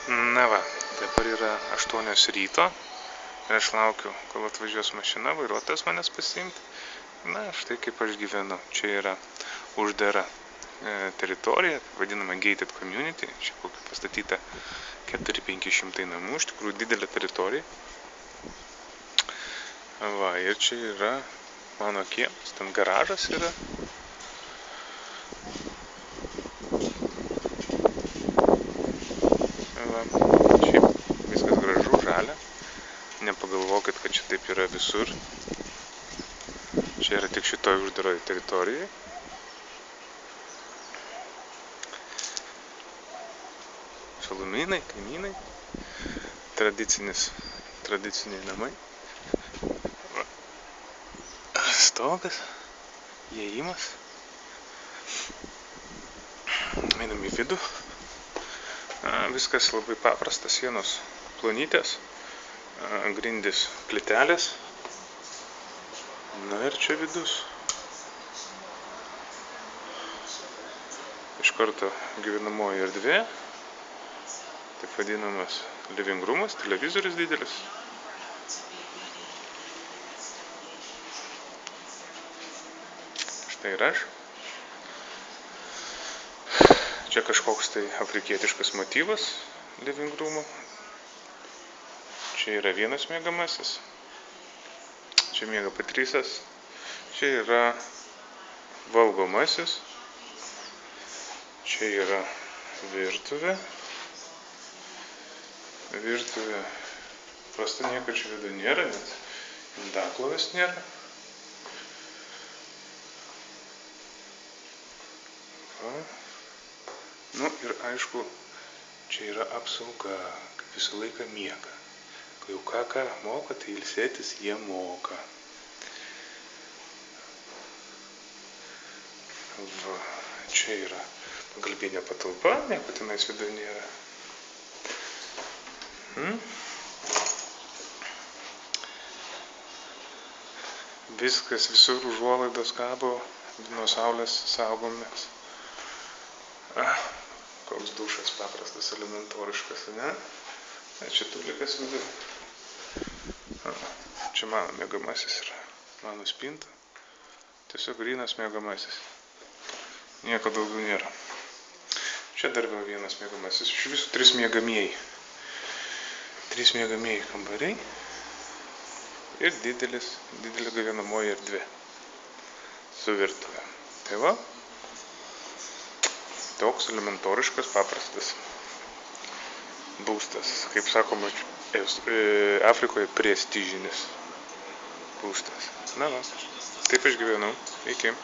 Na va, dabar yra 8 ryto ir aš laukiu, kol atvažiuos mašina, vairuotojas manęs pasiimti. Na, štai kaip aš gyvenu. Čia yra uždara teritorija, vadinama gated community. Čia kokia pastatyta 400-500 namų, iš tikrųjų didelė teritorija. Va, ir čia yra mano kiemas, ten garažas yra. Va, šiaip viskas gražu, žalia. Nepagalvokit, kad čia taip yra visur. Čia yra tik šitoj uždaroje teritorijoje. Šalumynai, kaimynai. Tradiciniai namai. Va. Stogas. Įėjimas. Einam į vidų. Viskas labai paprasta, sienos plonytės, grindys plytelės. Na ir čia vidus. Iš karto gyvenamoji erdvė, taip vadinamas living roomas, televizorius didelis. Štai ir aš. Čia kažkoks tai afrikietiškas motyvas living roomo. Čia yra vienas miegamasis. Čia miega Patrysas. Čia yra valgomasis. Čia yra virtuvė. Virtuvė. Prasta nieko čia vidų nėra, net indaplovės nėra. Nu ir aišku, čia yra apsauga, kaip visą laiką miega. Kai jau ką moka, tai ilsėtis jie moka. Va, čia yra pagalbinė patalpa, nieko tenais viduje nėra. Viskas, visur užuolaidos kabo, nuo saulės saugomės. Koks dušas paprastas, elementoriškas, ne? Čia tulikas viduje. Čia mano miegamasis yra. Mano spinta. Tiesiog grynas miegamasis. Nieko daugiau nėra. Čia dar vienas miegamasis. Iš visų 3 miegamieji. 3 miegamieji kambariai. Ir didelė gyvenamoji erdvė. Su virtuve. Tai va. Toks elementoriškas, paprastas būstas, kaip sakoma, Afrikoje prestižinis būstas. Na va, taip aš gyvenau. Iki.